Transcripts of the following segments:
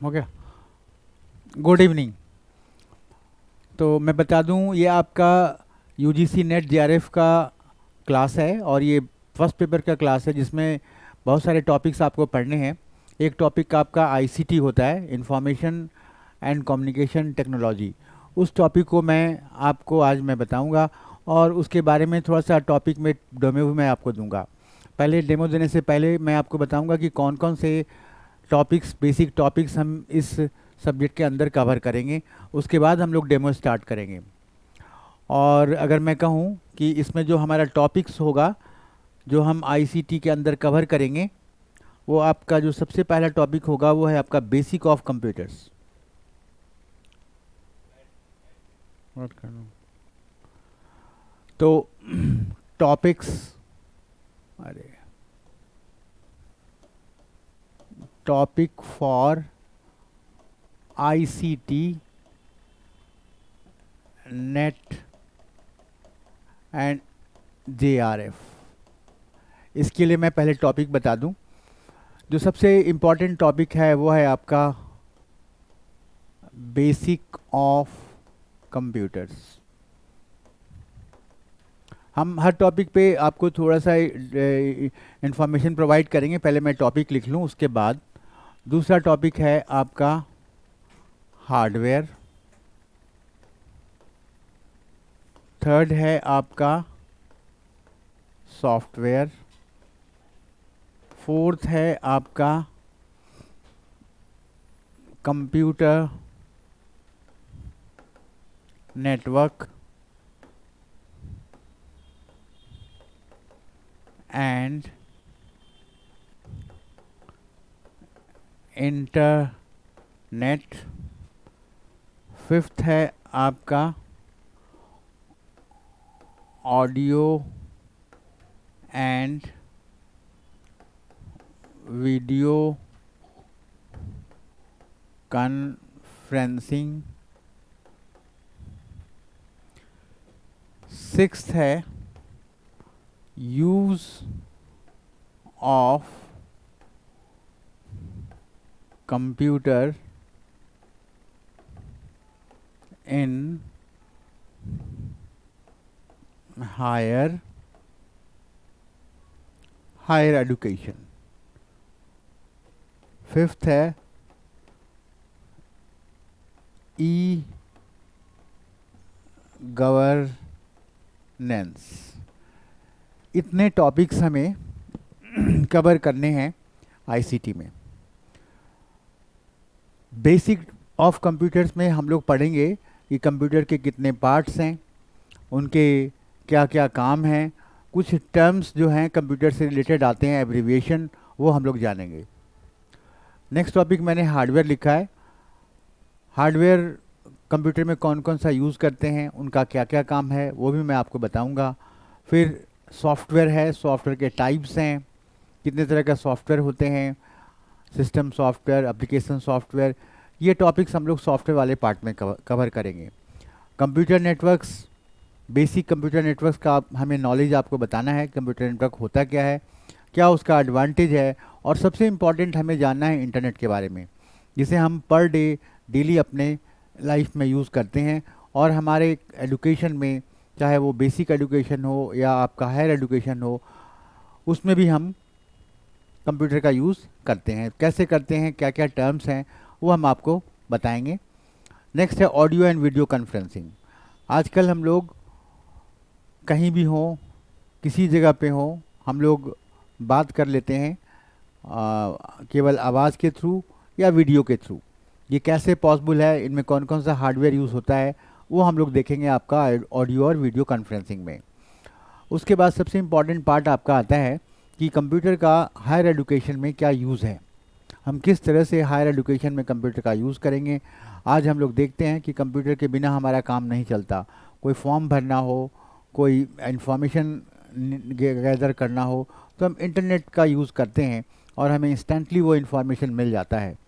हो गया। Good evening. तो मैं बता दूं, ये आपका यूजीसी नेट जेआरएफ का क्लास है और ये फर्स्ट पेपर का क्लास है जिसमें बहुत सारे टॉपिक्स आपको पढ़ने हैं। एक टॉपिक आपका आईसीटी होता है, इंफॉर्मेशन एंड कम्युनिकेशन टेक्नोलॉजी। उस टॉपिक को मैं बताऊंगा और उसके बारे में थोड़ा सा टॉपिक में डेमो मैं आपको दूंगा। पहले डेमो देने से पहले मैं आपको बताऊंगा कि कौन कौन से टॉपिक्स, बेसिक टॉपिक्स हम इस सब्जेक्ट के अंदर कवर करेंगे। उसके बाद हम लोग डेमो स्टार्ट करेंगे। और अगर मैं कहूँ कि इसमें जो हमारा टॉपिक्स होगा, जो हम आईसीटी के अंदर कवर करेंगे, वो आपका जो सबसे पहला टॉपिक होगा वो है आपका बेसिक ऑफ कंप्यूटर्स। नोट कर लो। तो टॉपिक्स, अरे, topic for ICT net and JRF. इसके लिए मैं पहले टॉपिक बता दूं। जो सबसे इम्पोर्टेंट टॉपिक है वो है आपका बेसिक ऑफ कंप्यूटर्स। हम हर टॉपिक पे आपको थोड़ा सा इंफॉर्मेशन प्रोवाइड करेंगे। पहले मैं टॉपिक लिख लूँ, उसके बाद दूसरा टॉपिक है आपका हार्डवेयर। थर्ड है आपका सॉफ्टवेयर। फोर्थ है आपका computer network and internet. Fifth है आपका audio and video conferencing. Sixth है use of computer in higher higher education. Fifth है ई गवर्नेंस। इतने टॉपिक्स हमें कवर करने हैं आईसीटी में। बेसिक ऑफ कंप्यूटर्स में हम लोग पढ़ेंगे कि कंप्यूटर के कितने पार्ट्स हैं, उनके क्या क्या काम हैं, कुछ टर्म्स जो हैं कंप्यूटर से रिलेटेड आते हैं, एब्रीविएशन, वो हम लोग जानेंगे। नेक्स्ट टॉपिक मैंने हार्डवेयर लिखा है। हार्डवेयर कंप्यूटर में कौन कौन सा यूज़ करते हैं, उनका क्या क्या काम है, वो भी मैं आपको बताऊंगा। फिर सॉफ्टवेयर है, सॉफ्टवेयर के टाइप्स हैं, कितने तरह का सॉफ्टवेयर होते हैं, सिस्टम सॉफ्टवेयर, एप्लीकेशन सॉफ्टवेयर। ये टॉपिक्स हम लोग सॉफ्टवेयर वाले पार्ट में कवर करेंगे। Computer networks, basic computer networks का हमें नॉलेज आपको बताना है, कंप्यूटर नेटवर्क होता क्या है, क्या उसका एडवांटेज है, और सबसे इम्पॉर्टेंट हमें जानना है इंटरनेट के बारे में, जिसे हम पर डे डेली अपने लाइफ में यूज़ करते हैं। और हमारे एजुकेशन में, चाहे वो बेसिक एजुकेशन हो या आपका हायर एजुकेशन हो, उसमें भी हम कंप्यूटर का यूज़ करते हैं। कैसे करते हैं, क्या क्या टर्म्स हैं, वो हम आपको बताएंगे। नेक्स्ट है ऑडियो एंड वीडियो कॉन्फ्रेंसिंग। आजकल हम लोग कहीं भी हों, किसी जगह पे हों, हम लोग बात कर लेते हैं केवल आवाज़ के थ्रू या वीडियो के थ्रू। ये कैसे पॉसिबल है, इनमें कौन कौन सा हार्डवेयर यूज़ होता है, वो हम लोग देखेंगे आपका ऑडियो और वीडियो कॉन्फ्रेंसिंग में। उसके बाद सबसे इम्पॉर्टेंट पार्ट आपका आता है कि कंप्यूटर का हायर एजुकेशन में क्या यूज़ है, हम किस तरह से हायर एजुकेशन में कंप्यूटर का यूज़ करेंगे। आज हम लोग देखते हैं कि कंप्यूटर के बिना हमारा काम नहीं चलता। कोई फॉर्म भरना हो, कोई इंफॉर्मेशन गैदर करना हो, तो हम इंटरनेट का यूज़ करते हैं और हमें इंस्टेंटली वो इन्फॉर्मेशन मिल जाता है।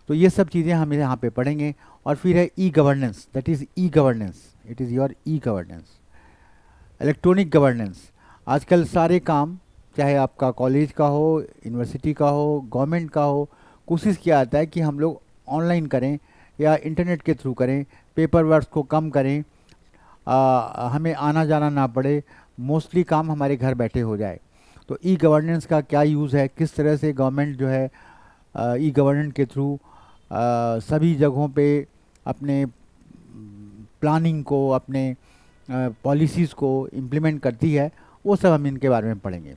तो ये सब चीज़ें हम यहाँ पे पढ़ेंगे। और फिर है e governance, that is e governance, it is your e governance, electronic governance. आजकल सारे काम, चाहे आपका कॉलेज का हो, यूनिवर्सिटी का हो, गवर्नमेंट का हो, कोशिश किया जाता है कि हम लोग ऑनलाइन करें या इंटरनेट के थ्रू करें, पेपर वर्क को कम करें, हमें आना जाना ना पड़े, मोस्टली काम हमारे घर बैठे हो जाए। तो ई गवर्नेंस का क्या यूज़ है, किस तरह से गवर्नमेंट जो है ई गवर्नेंस के थ्रू सभी जगहों पे अपने प्लानिंग को, अपने पॉलिसीज़ को इम्प्लीमेंट करती है, वो सब हम इनके बारे में पढ़ेंगे।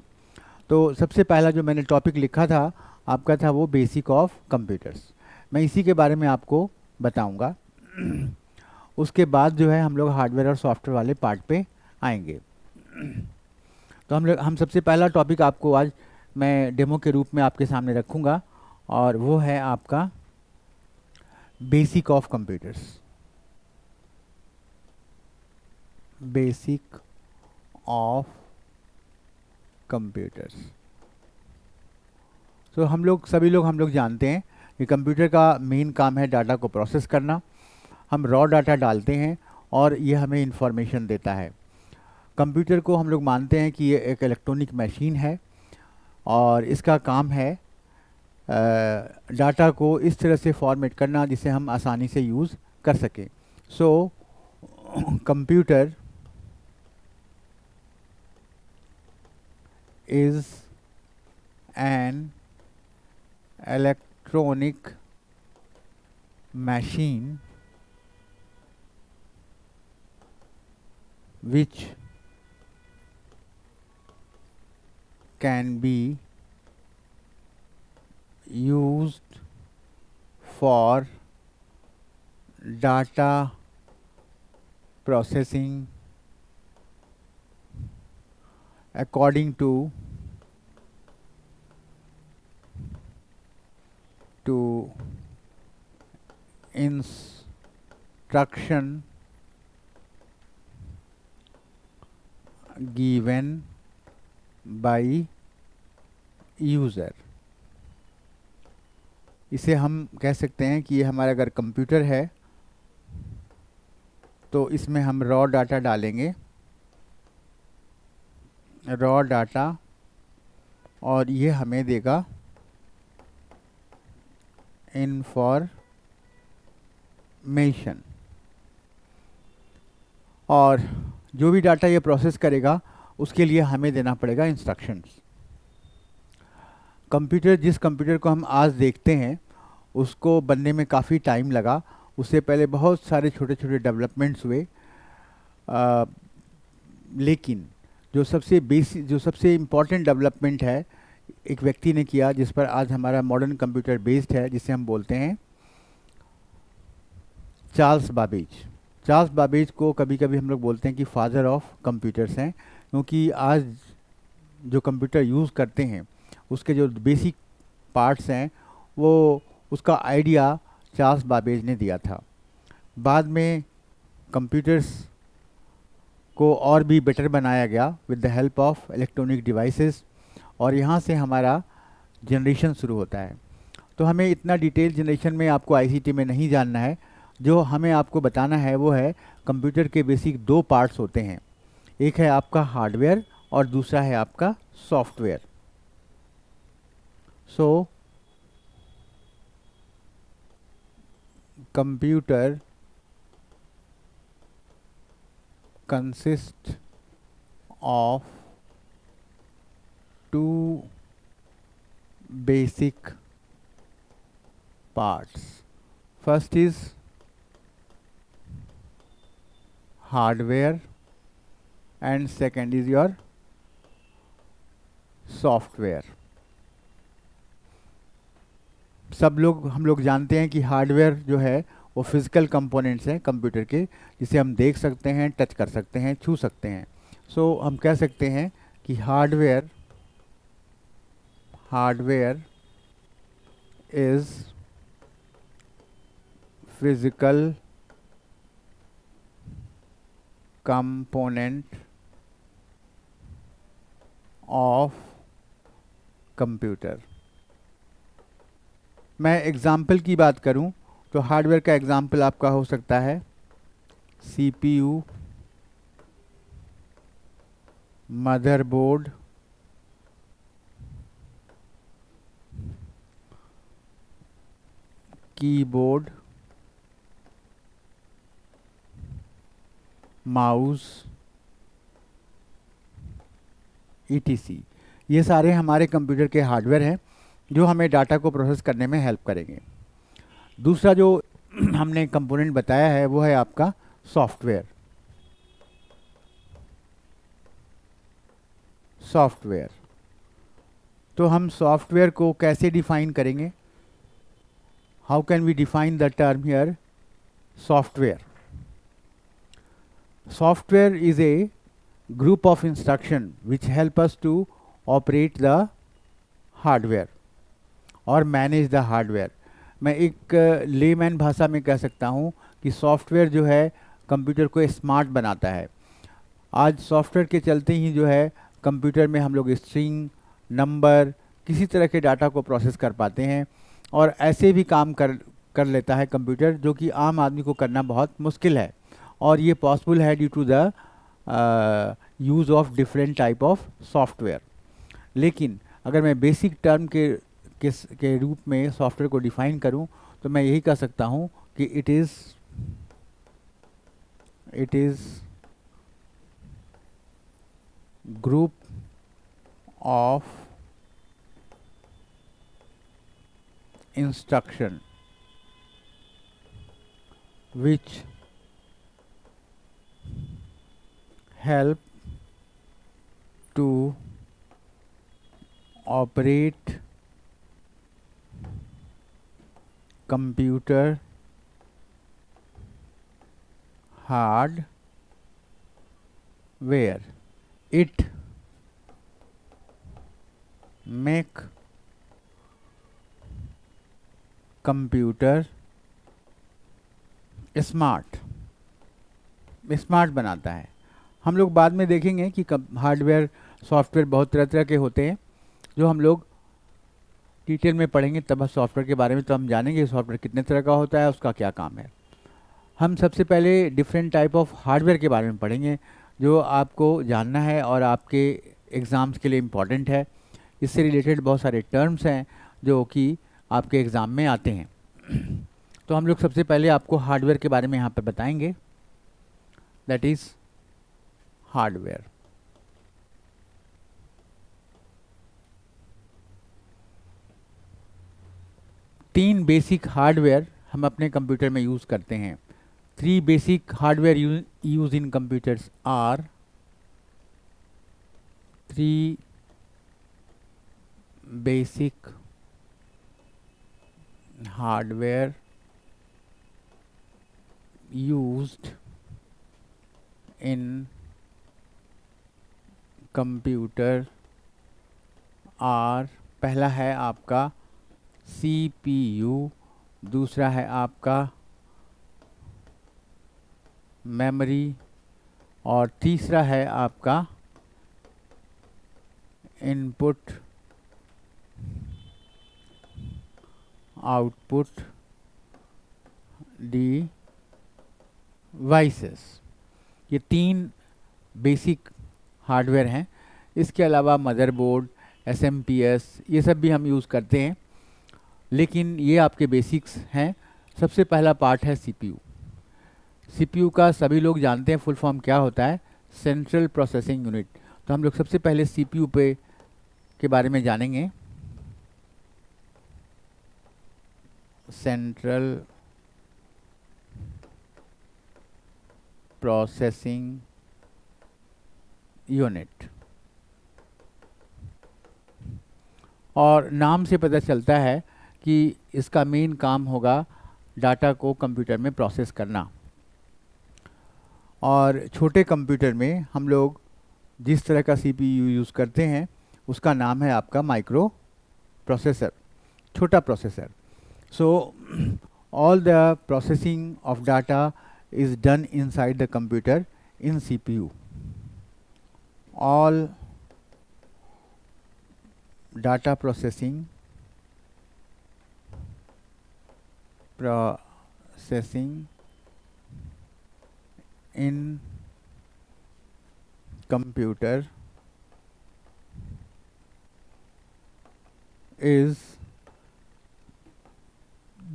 तो सबसे पहला जो मैंने टॉपिक लिखा था आपका था वो बेसिक ऑफ कंप्यूटर्स। मैं इसी के बारे में आपको बताऊंगा। उसके बाद जो है हम लोग हार्डवेयर और सॉफ्टवेयर वाले पार्ट पे आएंगे। तो हम सबसे पहला टॉपिक आपको आज मैं डेमो के रूप में आपके सामने रखूंगा, और वो है आपका basic of computers. Basic of computers. तो सभी लोग हम लोग जानते हैं कि कंप्यूटर का मेन काम है डाटा को प्रोसेस करना। हम रॉ डाटा डालते हैं और ये हमें इंफॉर्मेशन देता है। कंप्यूटर को हम लोग मानते हैं कि ये एक इलेक्ट्रॉनिक मशीन है और इसका काम है डाटा को इस तरह से फॉर्मेट करना जिसे हम आसानी से यूज़ कर सकें। So computer is an electronic machine which can be used for data processing according to instruction given by user. इसे हम कह सकते हैं कि ये हमारा अगर कंप्यूटर है तो इसमें हम रॉ डाटा डालेंगे, रॉ डाटा, और ये हमें देगा इंफॉर्मेशन। और जो भी डाटा ये प्रोसेस करेगा उसके लिए हमें देना पड़ेगा इंस्ट्रक्शंस। जिस कंप्यूटर को हम आज देखते हैं उसको बनने में काफ़ी टाइम लगा। उससे पहले बहुत सारे छोटे छोटे डेवलपमेंट्स हुए, लेकिन जो सबसे इम्पॉर्टेंट डेवलपमेंट है एक व्यक्ति ने किया जिस पर आज हमारा मॉडर्न कंप्यूटर बेस्ड है, जिसे हम बोलते हैं चार्ल्स बाबेज। चार्ल्स बाबेज को कभी कभी हम लोग बोलते हैं कि फादर ऑफ कंप्यूटर्स हैं, क्योंकि आज जो कंप्यूटर यूज़ करते हैं उसके जो बेसिक पार्ट्स हैं वो उसका आइडिया चार्ल्स बाबेज ने दिया था। बाद में कंप्यूटर्स को और भी बेटर बनाया गया with the help of electronic devices, और यहाँ से हमारा जनरेशन शुरू होता है। तो हमें इतना डिटेल जनरेशन में आपको आईसीटी में नहीं जानना है। जो हमें आपको बताना है वो है कंप्यूटर के बेसिक दो पार्ट्स होते हैं, एक है आपका हार्डवेयर और दूसरा है आपका software. So computer consist of two basic parts. First is hardware and second is your software. हम लोग जानते हैं कि हार्डवेयर जो है वो फिजिकल कंपोनेंट्स हैं कंप्यूटर के, जिसे हम देख सकते हैं, टच कर सकते हैं, छू सकते हैं। सो हम कह सकते हैं कि hardware is physical component of computer. मैं एग्जाम्पल की बात करूं तो हार्डवेयर का एग्जाम्पल आपका हो सकता है CPU, motherboard, keyboard, mouse, etc। ये सारे हमारे कंप्यूटर के हार्डवेयर हैं जो हमें डाटा को प्रोसेस करने में हेल्प करेंगे। दूसरा जो हमने कंपोनेंट बताया है वो है आपका सॉफ्टवेयर। सॉफ्टवेयर, तो हम सॉफ्टवेयर को कैसे डिफाइन करेंगे? How can we define the term here software? Software is a group of instruction which help us to operate the hardware और मैनेज द हार्डवेयर। मैं एक लेमैन भाषा में कह सकता हूँ कि सॉफ्टवेयर जो है कंप्यूटर को स्मार्ट बनाता है। आज सॉफ्टवेयर के चलते ही जो है कंप्यूटर में हम लोग स्ट्रिंग, नंबर, किसी तरह के डाटा को प्रोसेस कर पाते हैं और ऐसे भी काम कर लेता है कंप्यूटर जो कि आम आदमी को करना बहुत मुश्किल है। और ये पॉसिबल है due to the use of different type of software. लेकिन अगर मैं बेसिक टर्म के रूप में सॉफ्टवेयर को डिफाइन करूं तो मैं यही कह सकता हूं कि it is group of instruction which help to operate computer hardware। It make computer smart बनाता है। हम लोग बाद में देखेंगे कि हार्डवेयर सॉफ्टवेयर बहुत तरह तरह के होते हैं जो हम लोग डिटेल में पढ़ेंगे तब सॉफ्टवेयर के बारे में तो हम जानेंगे सॉफ्टवेयर कितने तरह का होता है, उसका क्या काम है। हम सबसे पहले डिफरेंट टाइप ऑफ हार्डवेयर के बारे में पढ़ेंगे जो आपको जानना है और आपके एग्ज़ाम्स के लिए इम्पॉर्टेंट है। इससे रिलेटेड बहुत सारे टर्म्स हैं जो कि आपके एग्ज़ाम में आते हैं। तो हम लोग सबसे पहले आपको हार्डवेयर के बारे में यहाँ पर बताएंगे, दैट इज़ हार्डवेयर। तीन बेसिक हार्डवेयर हम अपने कंप्यूटर में यूज़ करते हैं। Three basic hardware use in computers are, three basic hardware used in computer are. पहला है आपका CPU, दूसरा है आपका मेमोरी और तीसरा है आपका इनपुट आउटपुट डिवाइसेस। ये तीन बेसिक हार्डवेयर हैं। इसके अलावा मदरबोर्ड, SMPS ये सब भी हम यूज़ करते हैं, लेकिन ये आपके बेसिक्स हैं। सबसे पहला पार्ट है CPU। CPU का सभी लोग जानते हैं फुल फॉर्म क्या होता है, सेंट्रल प्रोसेसिंग यूनिट। तो हम लोग सबसे पहले CPU पे के बारे में जानेंगे। सेंट्रल प्रोसेसिंग यूनिट, और नाम से पता चलता है कि इसका मेन काम होगा डाटा को कंप्यूटर में प्रोसेस करना। और छोटे कंप्यूटर में हम लोग जिस तरह का CPU यूज़ करते हैं उसका नाम है आपका माइक्रो प्रोसेसर, छोटा processor. So all the processing of data is done inside the computer in CPU। All data processing in computer is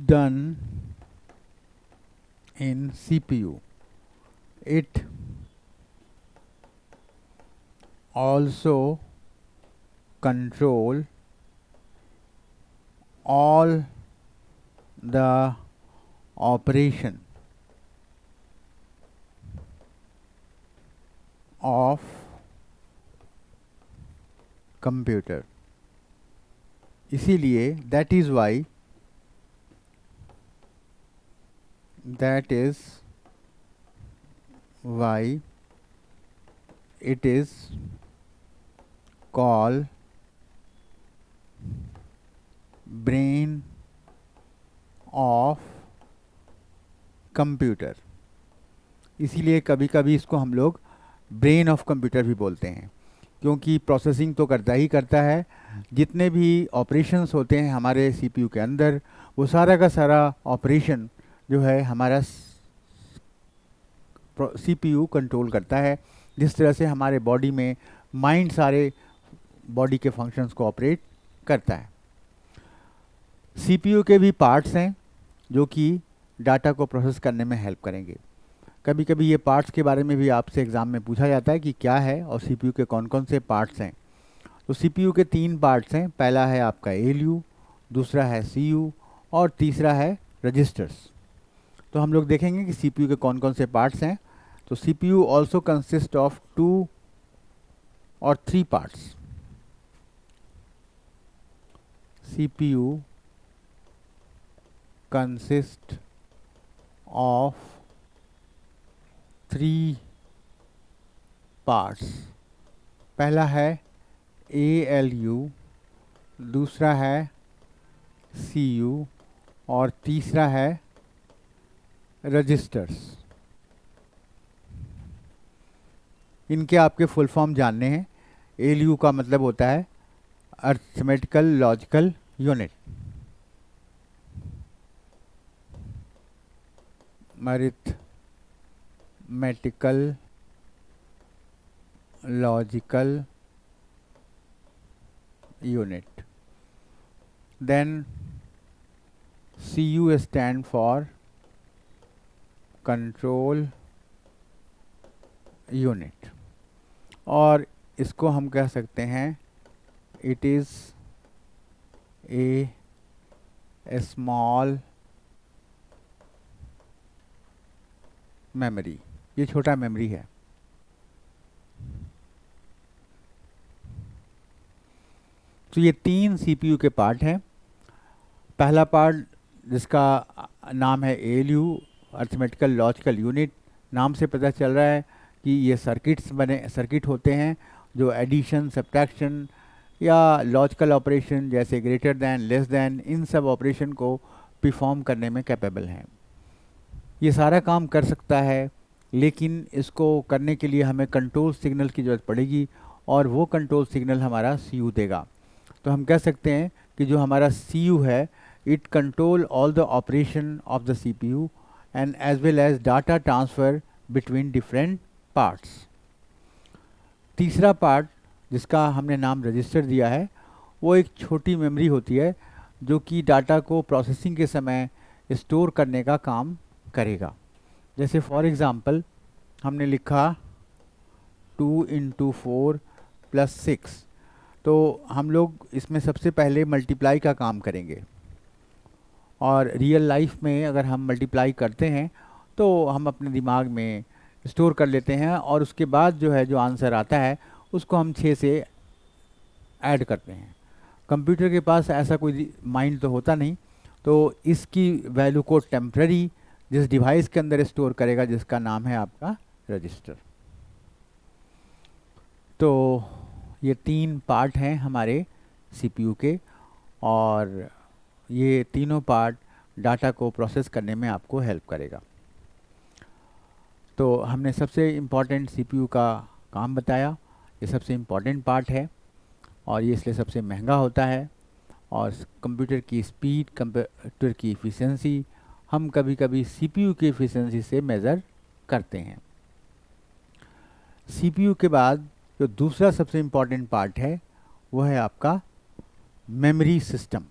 done in CPU. It also control all the operation of computer. इसीलिए that is why it is called brain of computer. इसीलिए कभी कभी इसको हम लोग brain of computer भी बोलते हैं, क्योंकि प्रोसेसिंग तो करता ही करता है. जितने भी ऑपरेशंस होते हैं हमारे सीपीयू के अंदर, वो सारा का सारा ऑपरेशन जो है हमारा सीपीयू कंट्रोल करता है. जिस तरह से हमारे बॉडी में माइंड सारे बॉडी के फंक्शंस को ऑपरेट करता है. सीपीयू के भी पार्ट्स हैं जो कि डाटा को प्रोसेस करने में हेल्प करेंगे. कभी कभी ये पार्ट्स के बारे में भी आपसे एग्ज़ाम में पूछा जाता है कि क्या है और सीपीयू के कौन कौन से पार्ट्स हैं. तो सीपीयू के 3 पार्ट्स हैं. पहला है आपका एलयू, दूसरा है सीयू और तीसरा है रजिस्टर्स. तो हम लोग देखेंगे कि सीपीयू के कौन कौन से पार्ट्स हैं. तो सीपीयू ऑल्सो कंसिस्ट ऑफ 2 और 3 parts. CPU consist of 3 parts. पहला है ALU, दूसरा है CU और तीसरा है रजिस्टर्स. इनके आपके फुल फॉर्म जानने हैं. ALU का मतलब होता है arithmetical logical unit. Arithmetical logical unit. Then CU stand for control unit, और इसको हम कह सकते हैं it is a small memory. ये छोटा मेमोरी है. तो ये 3 सीपीयू के पार्ट हैं. पहला पार्ट जिसका नाम है ALU, अरिथमेटिकल लॉजिकल यूनिट. नाम से पता चल रहा है कि ये सर्किट होते हैं जो एडिशन, सब्ट्रैक्शन या लॉजिकल ऑपरेशन जैसे ग्रेटर दैन, लेस दैन, इन सब ऑपरेशन को परफॉर्म करने में कैपेबल हैं. ये सारा काम कर सकता है, लेकिन इसको करने के लिए हमें कंट्रोल सिग्नल की ज़रूरत पड़ेगी और वो कंट्रोल सिग्नल हमारा CU देगा. तो हम कह सकते हैं कि जो हमारा CU है, it control all the operation of the CPU and as well as data transfer between different parts. तीसरा पार्ट जिसका हमने नाम रजिस्टर दिया है, वो एक छोटी मेमोरी होती है जो कि डाटा को प्रोसेसिंग के समय स्टोर करने का काम करेगा. जैसे फॉर एग्ज़ाम्पल हमने लिखा 2 × 4 + 6, तो हम लोग इसमें सबसे पहले मल्टीप्लाई का काम करेंगे. और रियल लाइफ में अगर हम मल्टीप्लाई करते हैं तो हम अपने दिमाग में स्टोर कर लेते हैं और उसके बाद जो है जो आंसर आता है उसको हम 6 से ऐड करते हैं. कंप्यूटर के पास ऐसा कोई माइंड तो होता नहीं, तो इसकी वैल्यू को टेम्पररी जिस डिवाइस के अंदर स्टोर करेगा, जिसका नाम है आपका रजिस्टर. तो ये 3 पार्ट हैं हमारे सीपीयू के, और ये तीनों पार्ट डाटा को प्रोसेस करने में आपको हेल्प करेगा. तो हमने सबसे इम्पॉर्टेंट सीपीयू का काम बताया. ये सबसे इम्पॉर्टेंट पार्ट है और ये इसलिए सबसे महंगा होता है. और कंप्यूटर की स्पीड, कंप्यूटर की एफिशिएंसी हम कभी कभी सीपीयू की एफिशिएंसी से मेज़र करते हैं. सीपीयू के बाद जो दूसरा सबसे इम्पॉर्टेंट पार्ट है वो है आपका मेमोरी सिस्टम.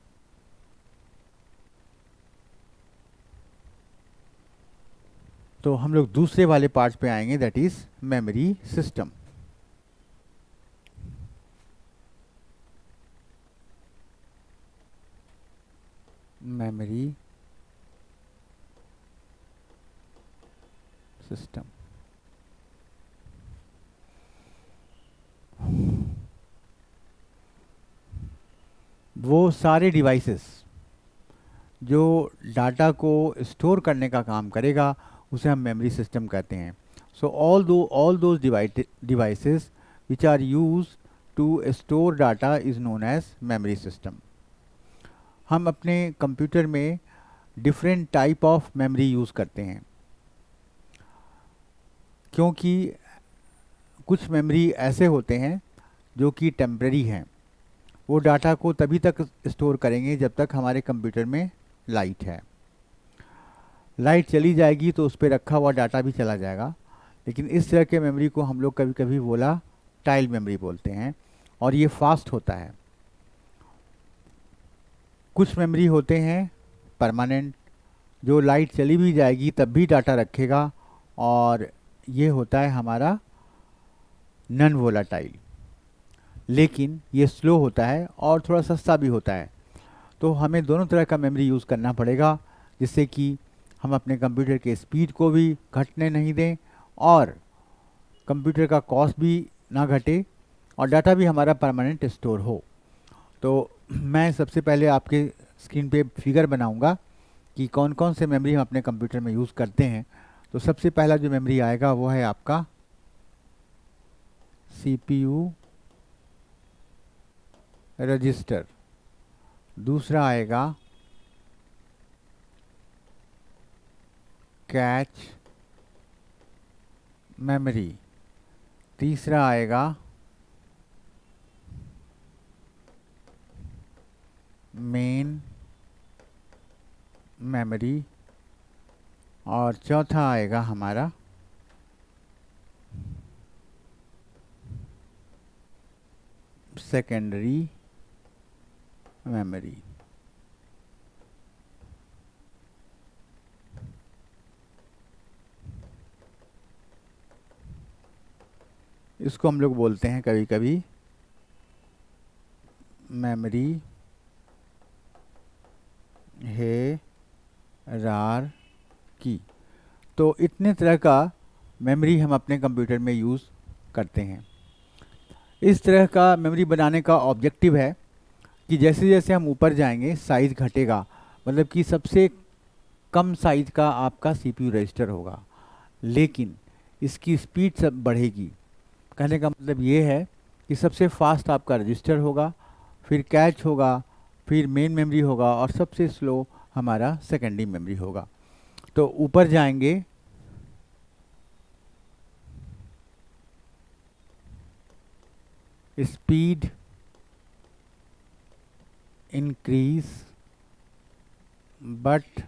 तो हम लोग दूसरे वाले पार्ट पे आएंगे, that is memory system. Memory system. वो सारे डिवाइसेस जो डाटा को स्टोर करने का काम करेगा उसे हम मेमोरी सिस्टम कहते हैं। So all those devices which are use to store data is known as memory system. हम अपने कंप्यूटर में different type of memory use करते हैं, क्योंकि कुछ मेमोरी ऐसे होते हैं जो कि टेम्परेरी हैं। वो डाटा को तभी तक स्टोर करेंगे जब तक हमारे कंप्यूटर में लाइट है। लाइट चली जाएगी तो उस पर रखा हुआ डाटा भी चला जाएगा। लेकिन इस तरह के मेमोरी को हम लोग कभी कभी वोलाटाइल मेमोरी बोलते हैं, और ये फास्ट होता है। कुछ मेमोरी होते हैं परमानेंट, जो लाइट चली भी जाएगी तब भी डाटा रखेगा, और ये होता है हमारा नॉन वोलाटाइल। लेकिन ये स्लो होता है और थोड़ा सस्ता भी होता है। तो हमें दोनों तरह का मेमोरी यूज़ करना पड़ेगा, जिससे कि हम अपने कंप्यूटर के स्पीड को भी घटने नहीं दें और कंप्यूटर का कॉस्ट भी ना घटे और डाटा भी हमारा परमानेंट स्टोर हो। तो मैं सबसे पहले आपके स्क्रीन पे फिगर बनाऊंगा कि कौन कौन से मेमोरी हम अपने कंप्यूटर में यूज़ करते हैं। तो सबसे पहला जो मेमोरी आएगा वो है आपका सीपीयू रजिस्टर। दूसरा आएगा कैच मेमोरी। तीसरा आएगा मेन मेमोरी, और चौथा आएगा हमारा सेकेंडरी मेमोरी। इसको हम लोग बोलते हैं कभी कभी मेमोरी हायरार्की। तो इतने तरह का मेमोरी हम अपने कंप्यूटर में यूज़ करते हैं। इस तरह का मेमोरी बनाने का ऑब्जेक्टिव है कि जैसे जैसे हम ऊपर जाएंगे साइज़ घटेगा, मतलब कि सबसे कम साइज़ का आपका सीपीयू रजिस्टर होगा, लेकिन इसकी स्पीड सब बढ़ेगी। कहने का मतलब ये है कि सबसे फास्ट आपका रजिस्टर होगा, फिर कैच होगा, फिर मेन मेमोरी होगा, और सबसे स्लो हमारा सेकेंडरी मेमोरी होगा। तो ऊपर जाएंगे speed increase but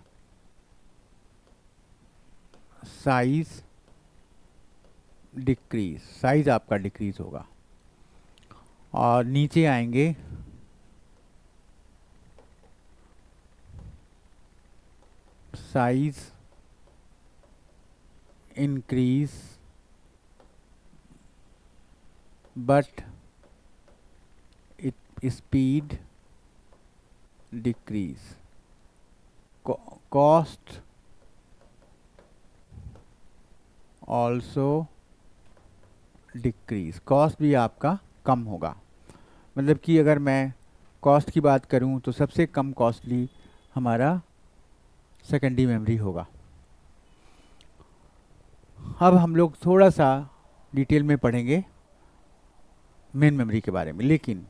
size decrease, size आपका डिक्रीज होगा। और नीचे आएंगे size increase but speed decrease. Cost also decrease, cost भी आपका कम होगा। मतलब कि अगर मैं कॉस्ट की बात करूं तो सबसे कम कॉस्टली हमारा सेकेंडरी मेमोरी होगा। अब हम लोग थोड़ा सा डिटेल में पढ़ेंगे मेन मेमोरी के बारे में, लेकिन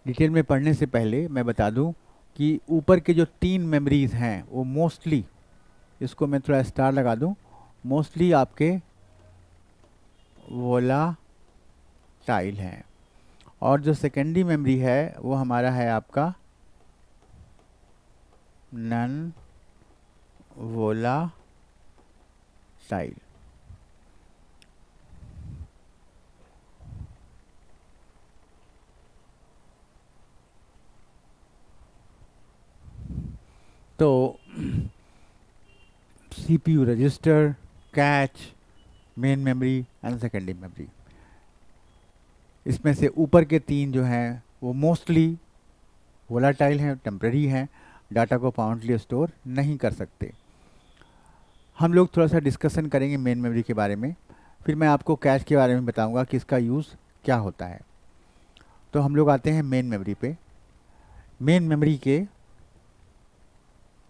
डिटेल में पढ़ने से पहले मैं बता दूं कि ऊपर के जो 3 मेमोरीज हैं वो मोस्टली, इसको मैं थोड़ा स्टार लगा दूं, मोस्टली आपके वोलाटाइल हैं। और जो सेकेंडरी मेमोरी है वो हमारा है आपका नॉन वोलाटाइल। तो CPU register, catch, main memory and secondary memory. इसमें से ऊपर के तीन जो हैं वो मोस्टली वोलाटाइल हैं, टेम्पररी हैं, डाटा को परमानेंटली स्टोर नहीं कर सकते। हम लोग थोड़ा सा डिस्कशन करेंगे मेन मेमोरी के बारे में, फिर मैं आपको कैश के बारे में बताऊंगा कि इसका यूज़ क्या होता है। तो हम लोग आते हैं मेन मेमोरी पे। मेन मेमोरी के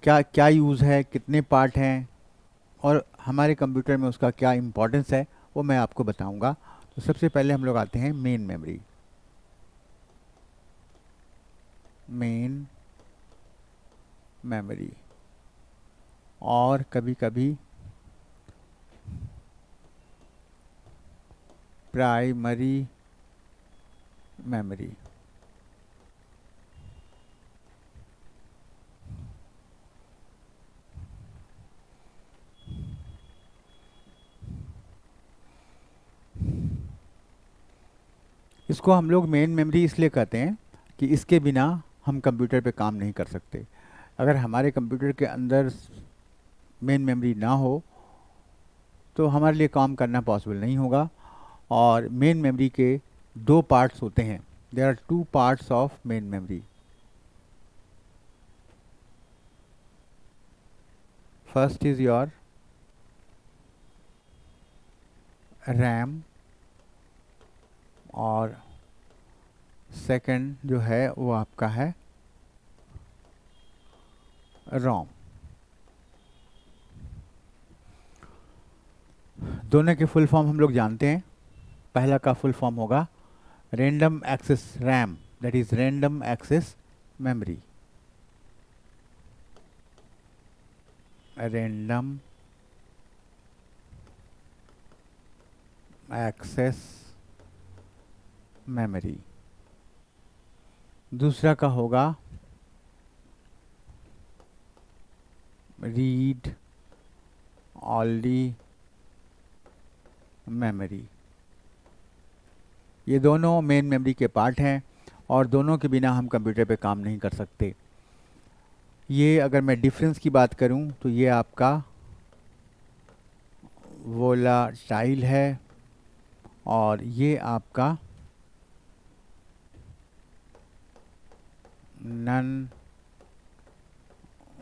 क्या क्या यूज़ है, कितने पार्ट हैं और हमारे कंप्यूटर में उसका क्या इम्पोर्टेंस है, वो मैं आपको बताऊंगा। तो सबसे पहले हम लोग आते हैं मेन मेमोरी। मेन मेमोरी और कभी कभी प्राइमरी मेमोरी। इसको हम लोग मेन मेमोरी इसलिए कहते हैं कि इसके बिना हम कंप्यूटर पे काम नहीं कर सकते। अगर हमारे कंप्यूटर के अंदर मेन मेमोरी ना हो तो हमारे लिए काम करना पॉसिबल नहीं होगा। और मेन मेमोरी के दो पार्ट्स होते हैं। There are two parts of main memory. First is your RAM और सेकंड जो है वो आपका है रोम। दोनों के फुल फॉर्म हम लोग जानते हैं। पहला का फुल फॉर्म होगा random access RAM, that is random access memory. Random access memory. दूसरा का होगा रीड ओनली मेमोरी। ये दोनों मेन मेमोरी के पार्ट हैं और दोनों के बिना हम कंप्यूटर पे काम नहीं कर सकते। ये अगर मैं डिफरेंस की बात करूं तो ये आपका वोलाटाइल है और ये आपका नॉन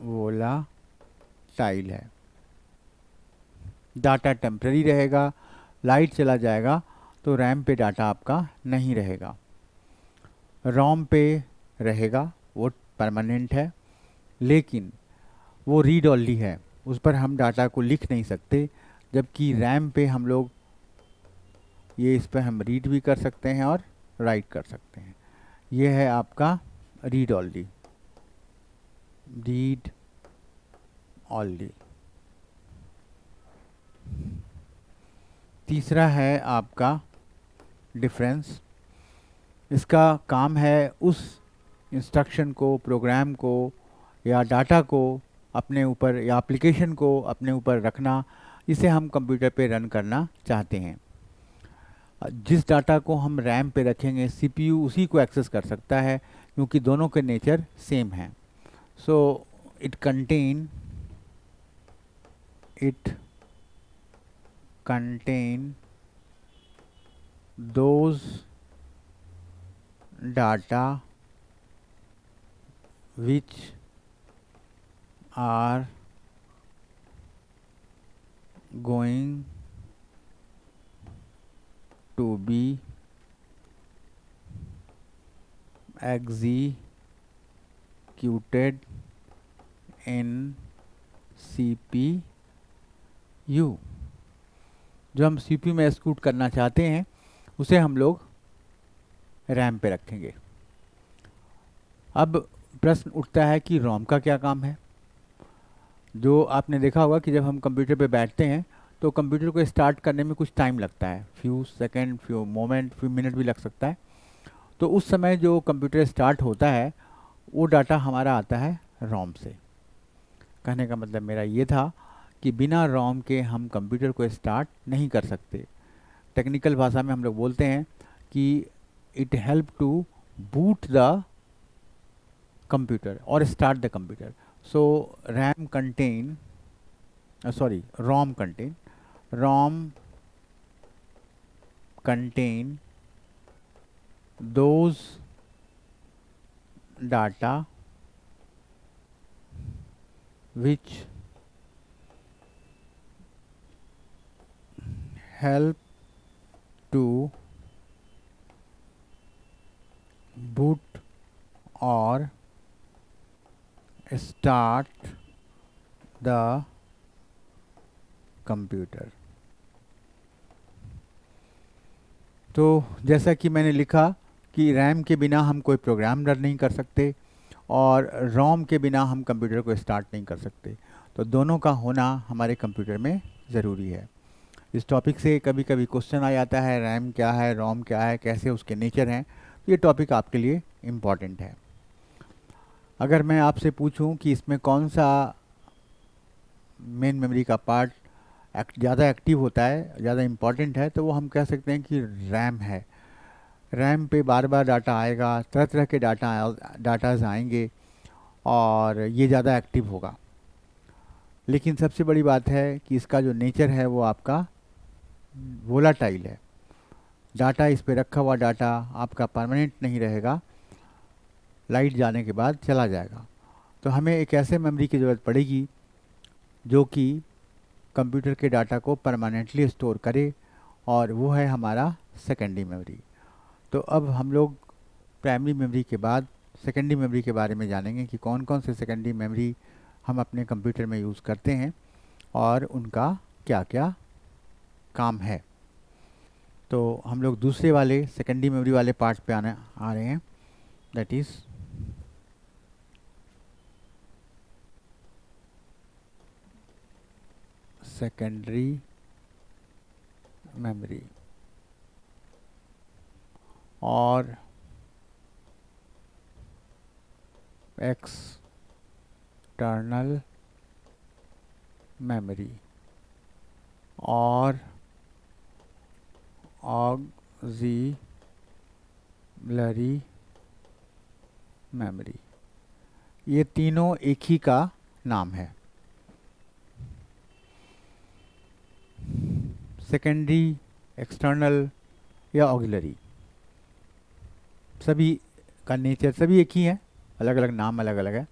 वोलाटाइल है। डाटा टेम्पररी रहेगा, लाइट चला जाएगा तो रैम पे डाटा आपका नहीं रहेगा, रोम पे रहेगा, वो परमानेंट है। लेकिन वो रीड ओनली है, उस पर हम डाटा को लिख नहीं सकते। जबकि रैम पे हम लोग ये इस पर हम रीड भी कर सकते हैं और राइट कर सकते हैं। ये है आपका रीड ओनली, रीड ओनली। तीसरा है आपका डिफरेंस। इसका काम है उस इंस्ट्रक्शन को, प्रोग्राम को या डाटा को अपने ऊपर या एप्लीकेशन को अपने ऊपर रखना जिसे हम कंप्यूटर पे रन करना चाहते हैं। जिस डाटा को हम रैम पे रखेंगे सीपीयू उसी को एक्सेस कर सकता है क्योंकि दोनों के नेचर सेम हैं। So it contain those data which are going to be executed in CPU। जो हम CPU में एक्सिक्यूट करना चाहते हैं उसे हम लोग रैम पे रखेंगे। अब प्रश्न उठता है कि रोम का क्या काम है। जो आपने देखा होगा कि जब हम कंप्यूटर पे बैठते हैं तो कंप्यूटर को स्टार्ट करने में कुछ टाइम लगता है, few second, few moment, few minute भी लग सकता है। तो उस समय जो कंप्यूटर स्टार्ट होता है वो डाटा हमारा आता है रोम से। कहने का मतलब मेरा ये था कि बिना रोम के हम कंप्यूटर को स्टार्ट नहीं कर सकते। टेक्निकल भाषा में हम लोग बोलते हैं कि it help to boot the computer और start the computer. So RAM contain ROM contain ROM contain those data which help to boot or start the computer. तो जैसा कि मैंने लिखा कि रैम के बिना हम कोई प्रोग्राम रन नहीं कर सकते और रोम के बिना हम कंप्यूटर को स्टार्ट नहीं कर सकते। तो दोनों का होना हमारे कंप्यूटर में ज़रूरी है। इस टॉपिक से कभी कभी क्वेश्चन आ जाता है, रैम क्या है, रोम क्या है, कैसे उसके नेचर हैं। तो ये टॉपिक आपके लिए इम्पॉर्टेंट है। अगर मैं आपसे पूछूं कि इसमें कौन सा मेन मेमोरी का पार्ट ज़्यादा एक्टिव होता है, ज़्यादा इम्पॉर्टेंट है, तो वो हम कह सकते हैं कि रैम है। रैम पे बार बार डाटा आएगा, तरह तरह के डाटाज आएंगे और ये ज़्यादा एक्टिव होगा। लेकिन सबसे बड़ी बात है कि इसका जो नेचर है वो आपका वोलाटाइल है। डाटा इस पे रखा हुआ डाटा आपका परमानेंट नहीं रहेगा, लाइट जाने के बाद चला जाएगा। तो हमें एक ऐसे मेमोरी की ज़रूरत पड़ेगी जो कि कंप्यूटर के डाटा को परमानेंटली स्टोर करे, और वो है हमारा सेकेंडरी मेमोरी। तो अब हम लोग प्राइमरी मेमोरी के बाद सेकेंडरी मेमोरी के बारे में जानेंगे कि कौन कौन से सेकेंडरी मेमोरी हम अपने कंप्यूटर में यूज़ करते हैं और उनका क्या क्या काम है। तो हम लोग दूसरे वाले सेकेंडरी मेमोरी वाले पार्ट पे आ रहे हैं, दैट इज़ सेकेंडरी मेमोरी और एक्सटर्नल मेमोरी और ऑक्सिलरी मेमोरी, ये तीनों एक ही का नाम है। सेकेंडरी, एक्सटर्नल या ऑक्सिलरी, सभी का नेचर सभी एक ही है, अलग अलग नाम अलग अलग है।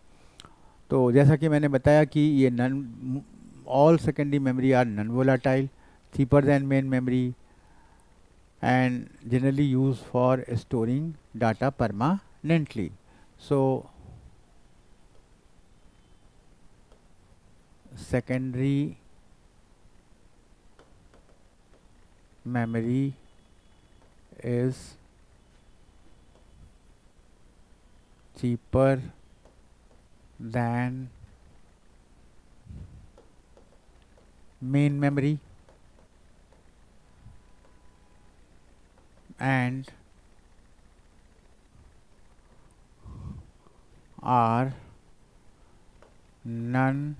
तो जैसा कि मैंने बताया कि ये none all secondary memory are non volatile, cheaper than main memory and generally used for storing data permanently. So secondary memory is cheaper than main memory and are non-volatile,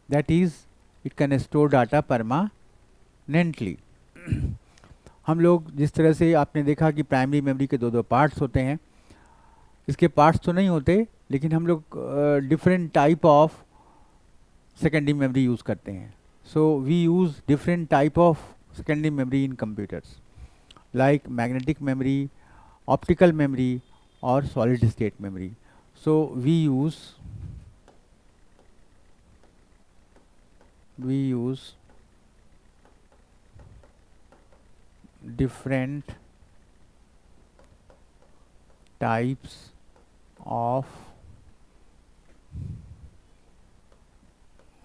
that is it can store data permanently. हम लोग जिस तरह से आपने देखा कि primary memory के दो दो पार्ट्स होते हैं, इसके पार्ट्स तो नहीं होते, लेकिन हम लोग different type of secondary memory use करते हैं। So we use different type of secondary memory in computers like magnetic memory, optical memory or solid state memory. So we use different types of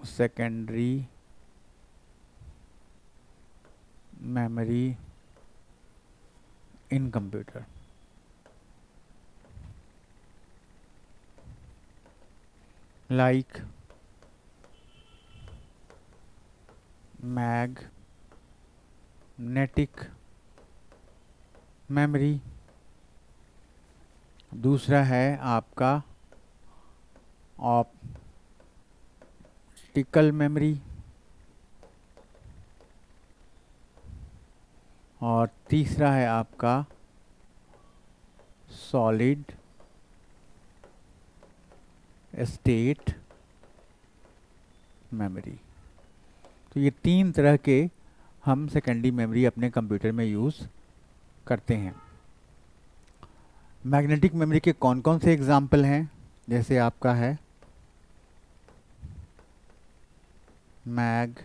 secondary memory in computer. Like magnetic memory, दूसरा है आपका optical memory, और तीसरा है आपका solid state memory. तो ये तीन तरह के हम सेकेंडरी मेमोरी अपने कंप्यूटर में यूज़ करते हैं। मैग्नेटिक मेमोरी के कौन कौन से एग्जाम्पल हैं? जैसे आपका है मैग्नेटिक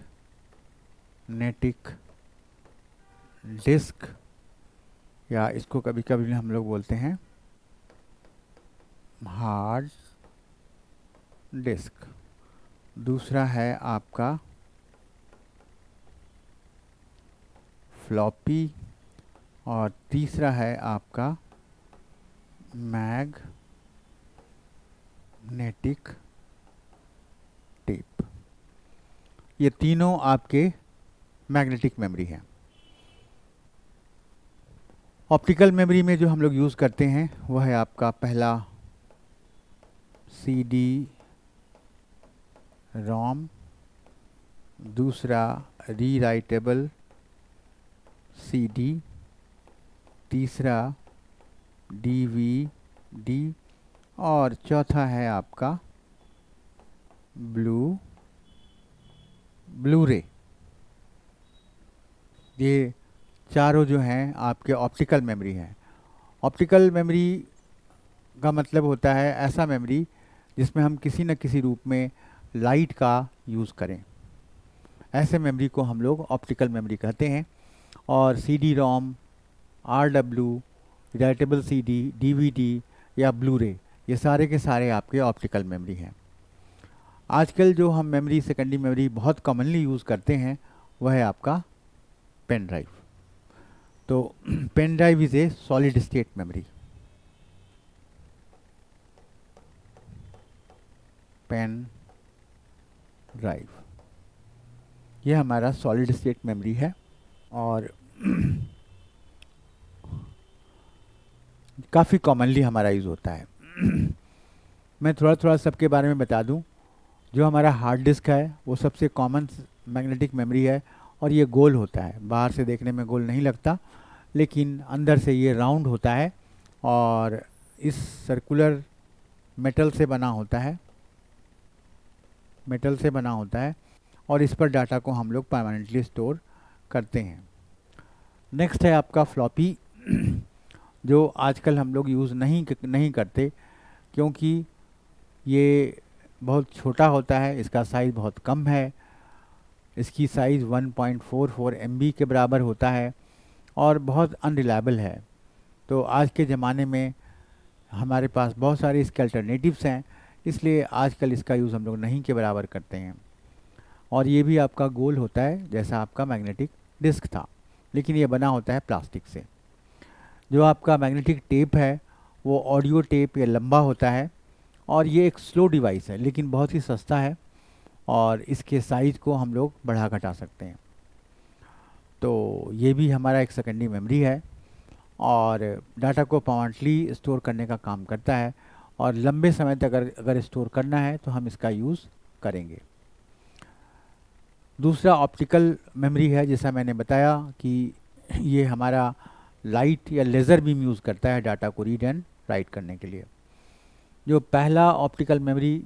डिस्क, या इसको कभी कभी हम लोग बोलते हैं हार्ड डिस्क। दूसरा है आपका फ्लॉपी, और तीसरा है आपका मैग्नेटिक टेप। ये तीनों आपके मैग्नेटिक मेमोरी हैं। ऑप्टिकल मेमोरी में जो हम लोग यूज़ करते हैं वह है आपका पहला CD रोम, दूसरा रीराइटेबल CD, तीसरा DVD, और चौथा है आपका ब्लू-रे। ये चारों जो हैं आपके ऑप्टिकल मेमोरी हैं। ऑप्टिकल मेमोरी का मतलब होता है ऐसा मेमोरी जिसमें हम किसी न किसी रूप में लाइट का यूज़ करें। ऐसे मेमोरी को हम लोग ऑप्टिकल मेमोरी कहते हैं। और CD रोम, RW, राइटेबल CD, DVD या ब्लू-रे, ये सारे के सारे आपके ऑप्टिकल मेमोरी हैं। आजकल जो हम मेमोरी, सेकेंडरी मेमोरी बहुत कॉमनली यूज़ करते हैं वह है आपका पेन ड्राइव। तो pen drive is a solid state memory. Pen drive ये हमारा सॉलिड स्टेट मेमोरी है, और काफ़ी कॉमनली हमारा यूज़ होता है। मैं थोड़ा थोड़ा सबके बारे में बता दूं। जो हमारा हार्ड डिस्क है वो सबसे कॉमन मैग्नेटिक मेमोरी है, और ये गोल होता है। बाहर से देखने में गोल नहीं लगता, लेकिन अंदर से ये राउंड होता है, और इस सर्कुलर मेटल से बना होता है, और इस पर डाटा को हम लोग परमानेंटली स्टोर करते हैं। नेक्स्ट है आपका फ्लॉपी, जो आजकल हम लोग यूज़ नहीं करते, क्योंकि ये बहुत छोटा होता है, इसका साइज़ बहुत कम है। इसकी साइज़ 1.44 MB के बराबर होता है, और बहुत अनरिलायबल है। तो आज के ज़माने में हमारे पास बहुत सारे इसके अल्टरनेटिव्स हैं, इसलिए आजकल इसका यूज़ हम लोग नहीं के बराबर करते हैं। और ये भी आपका गोल होता है जैसा आपका मैग्नेटिक डिस्क था, लेकिन ये बना होता है प्लास्टिक से। जो आपका मैग्नेटिक टेप है वो ऑडियो टेप या लंबा होता है, और ये एक स्लो डिवाइस है, लेकिन बहुत ही सस्ता है, और इसके साइज़ को हम लोग बढ़ा घटा सकते हैं। तो ये भी हमारा एक सेकेंडरी मेमोरी है, और डाटा को परमानेंटली स्टोर करने का काम करता है, और लंबे समय तक अगर स्टोर करना है तो हम इसका यूज़ करेंगे। दूसरा ऑप्टिकल मेमोरी है, जैसा मैंने बताया कि ये हमारा लाइट या लेज़र बीम यूज़ करता है डाटा को रीड एंड राइट करने के लिए। जो पहला ऑप्टिकल मेमोरी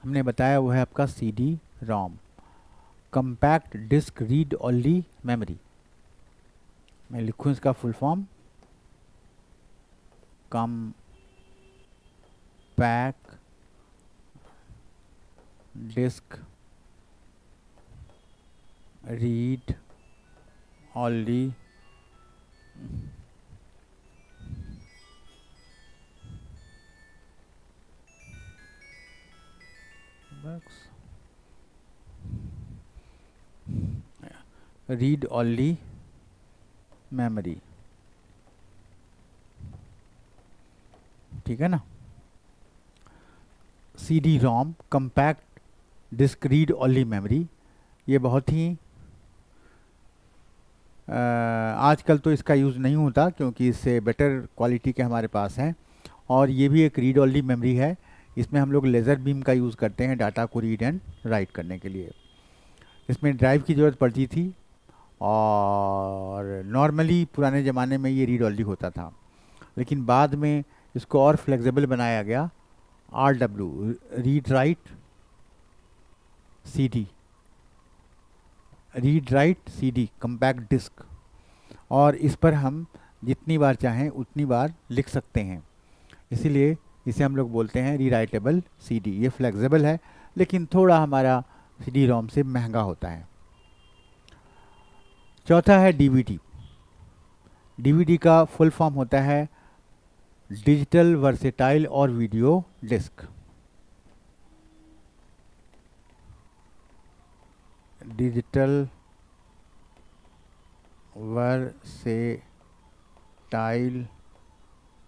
हमने बताया वो है आपका CD ROM, compact disc read only memory. मैं लिखूँ इसका full form, compact disc read only read only memory, ठीक है ना। CD ROM, compact disc read only memory, ये बहुत ही आजकल तो इसका यूज़ नहीं होता, क्योंकि इससे बेटर क्वालिटी के हमारे पास हैं। और ये भी एक रीड ओनली मेमोरी है, इसमें हम लोग लेज़र बीम का यूज़ करते हैं डाटा को रीड एंड राइट करने के लिए। इसमें ड्राइव की ज़रूरत पड़ती थी, और नॉर्मली पुराने ज़माने में ये रीड ओनली होता था, लेकिन बाद में इसको और फ्लेक्सिबल बनाया गया, RW, read write CD, read write CD compact disc. और इस पर हम जितनी बार चाहें उतनी बार लिख सकते हैं, इसीलिए इसे हम लोग बोलते हैं रीराइटेबल CD। ये फ्लेक्सिबल है लेकिन थोड़ा हमारा CD रोम से महंगा होता है। चौथा है DVD। DVD का फुल फॉर्म होता है डिजिटल वर्सेटाइल और वीडियो डिस्क। डिजिटल वर्सेटाइल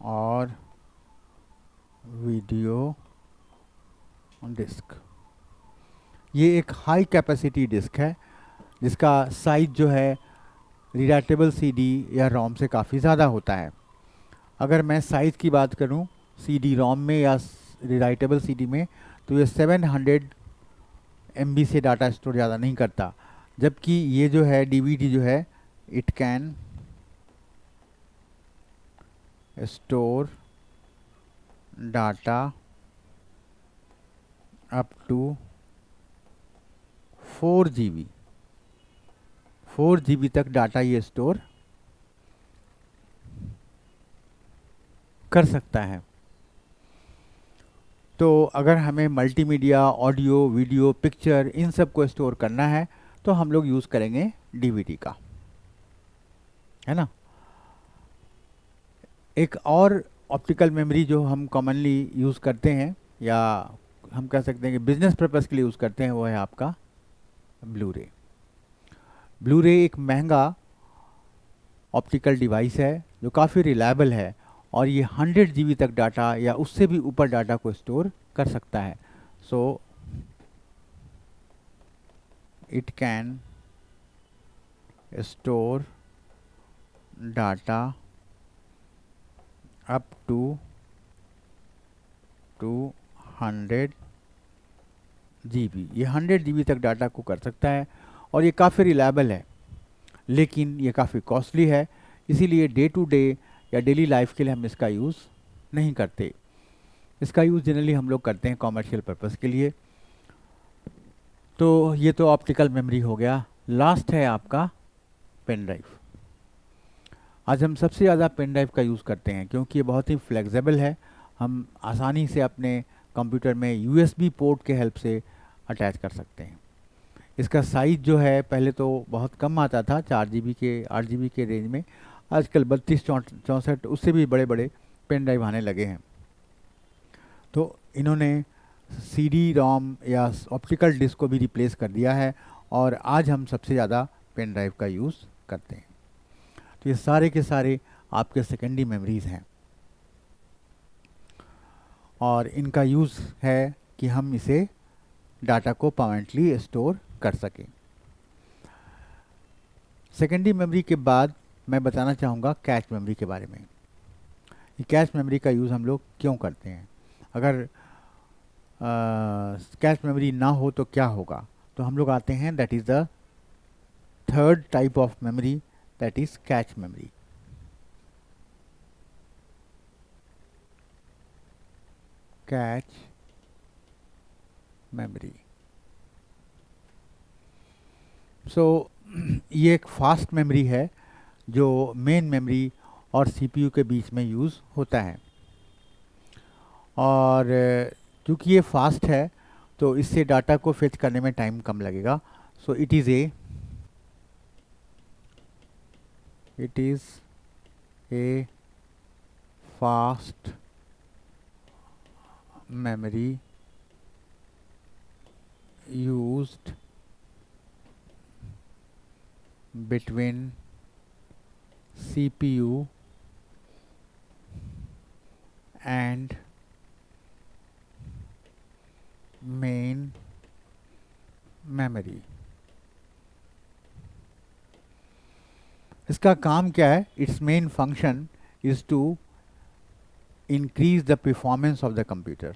और वीडियो डिस्क। ये एक हाई कैपेसिटी डिस्क है जिसका साइज जो है रीराइटेबल CD या रोम से काफ़ी ज़्यादा होता है। अगर मैं साइज़ की बात करूं CD रोम में या रीराइटेबल CD में, तो ये 700 MB से डाटा स्टोर ज़्यादा नहीं करता, जबकि ये जो है DVD जो है it can store data up to 4 GB। 4 GB तक डाटा ये स्टोर कर सकता है। तो अगर हमें मल्टीमीडिया, ऑडियो, वीडियो, पिक्चर इन सब को स्टोर करना है तो हम लोग यूज़ करेंगे DVD का, है ना। एक और ऑप्टिकल मेमोरी जो हम कॉमनली यूज़ करते हैं या हम कह सकते हैं कि बिजनेस पर्पज़ के लिए यूज़ करते हैं, वो है आपका ब्लू रे। ब्लू रे एक महंगा ऑप्टिकल डिवाइस है जो काफ़ी रिलायबल है और ये 100 GB तक डाटा या उससे भी ऊपर डाटा को स्टोर कर सकता है। So it can store data up to 200 GB। ये 100 GB तक डाटा को कर सकता है और ये काफ़ी रिलायबल है, लेकिन ये काफ़ी कॉस्टली है, इसीलिए डे टू डे या डेली लाइफ के लिए हम इसका यूज़ नहीं करते। इसका यूज़ जनरली हम लोग करते हैं कॉमर्शियल पर्पज़ के लिए। तो ये तो ऑप्टिकल मेमोरी हो गया। लास्ट है आपका पेन ड्राइव। आज हम सबसे ज़्यादा पेन ड्राइव का यूज़ करते हैं क्योंकि ये बहुत ही फ्लेक्सिबल है। हम आसानी से अपने कंप्यूटर में USB पोर्ट के हेल्प से अटैच कर सकते हैं। इसका साइज़ जो है पहले तो बहुत कम आता था, 4 GB के 8 GB के रेंज में। आजकल 32 64 उससे भी बड़े बड़े पेन ड्राइव आने लगे हैं। तो इन्होंने CD रोम या ऑप्टिकल डिस्क को भी रिप्लेस कर दिया है और आज हम सबसे ज़्यादा पेन ड्राइव का यूज़ करते हैं। तो ये सारे के सारे आपके सेकेंडरी मेमोरीज़ हैं और इनका यूज़ है कि हम इसे डाटा को परमानेंटली स्टोर कर सकें। सेकेंडरी मेमोरी के बाद मैं बताना चाहूँगा कैश मेमोरी के बारे में। ये कैश मेमोरी का यूज़ हम लोग क्यों करते हैं? अगर कैश मेमोरी ना हो तो क्या होगा? तो हम लोग आते हैं, that is the third type of memory, that is cache memory. Cache memory. So ये एक फास्ट मेमोरी है जो मेन मेमोरी और CPU के बीच में यूज़ होता है और क्योंकि ये फास्ट है तो इससे डाटा को फेच करने में टाइम कम लगेगा। सो it is A fast memory used between CPU and main memory। इसका काम क्या है? Its main function is to increase the performance of the computer.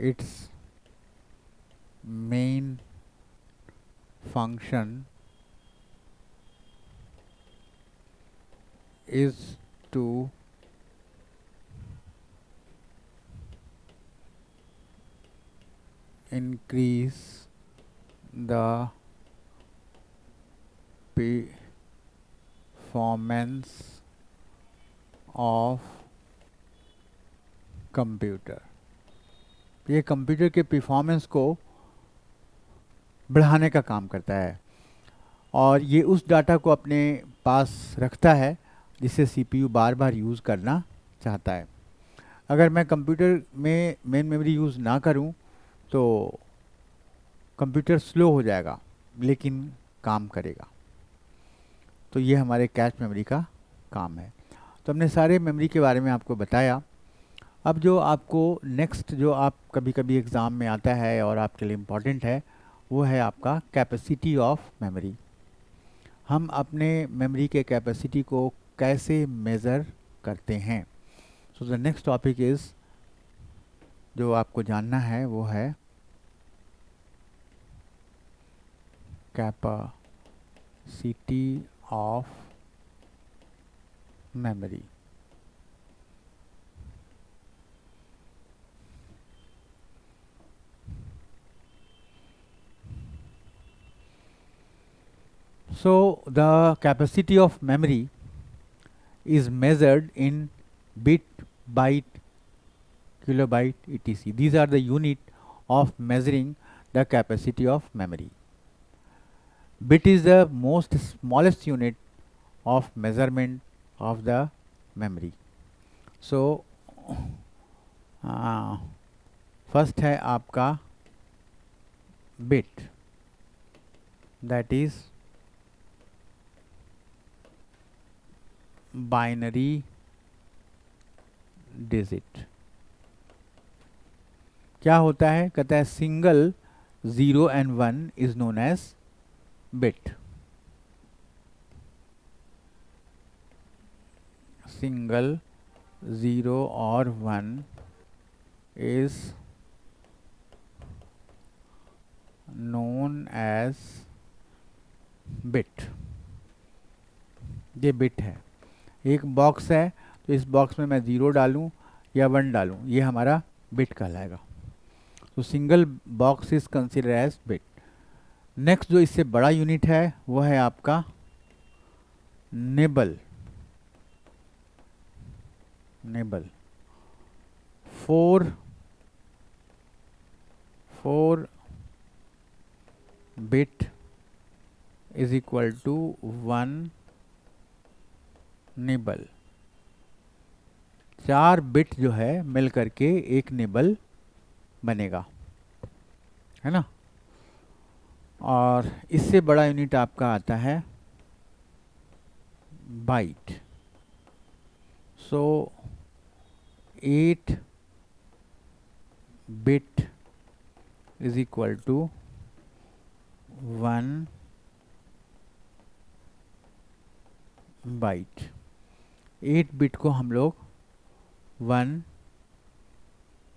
Its main function is to increase the performance of computer. ये computer के performance को बढ़ाने का काम करता है और ये उस डाटा को अपने पास रखता है जिसे सीपीयू बार बार यूज़ करना चाहता है। अगर मैं कंप्यूटर में मेन मेमोरी यूज़ ना करूं तो कंप्यूटर स्लो हो जाएगा लेकिन काम करेगा। तो ये हमारे कैश मेमोरी का काम है। तो हमने सारे मेमोरी के बारे में आपको बताया। अब जो आपको नेक्स्ट जो आप कभी कभी एग्ज़ाम में आता है और आपके लिए इम्पॉर्टेंट है वो है आपका कैपेसिटी ऑफ मेमोरी। हम अपने मेमोरी के कैपेसिटी को कैसे मेज़र करते हैं। सो द नेक्स्ट टॉपिक इज़ जो आपको जानना है वो है capacity of memory. So the capacity of memory is measured in bit, byte, kilobyte, etc. These are the unit of measuring the capacity of memory. Bit is the most smallest unit of measurement of the memory. So first है आपका bit, that is binary digit। क्या होता है? कहता है single 0 and 1 is known as bit। Single 0 और 1 is known as bit। ये bit है। एक बॉक्स है तो इस बॉक्स में मैं 0 डालूं या 1 डालूं, ये हमारा बिट कहलाएगा। तो single box is consider as bit. Next जो इससे बड़ा यूनिट है वो है आपका nibble. Nibble 4 bit is equal to 1 nibble. 4 bit जो है मिल करके एक निबल बनेगा, है ना। और इससे बड़ा यूनिट आपका आता है byte. So 8 bit is equal to 1 byte. 8 bit को हम लोग 1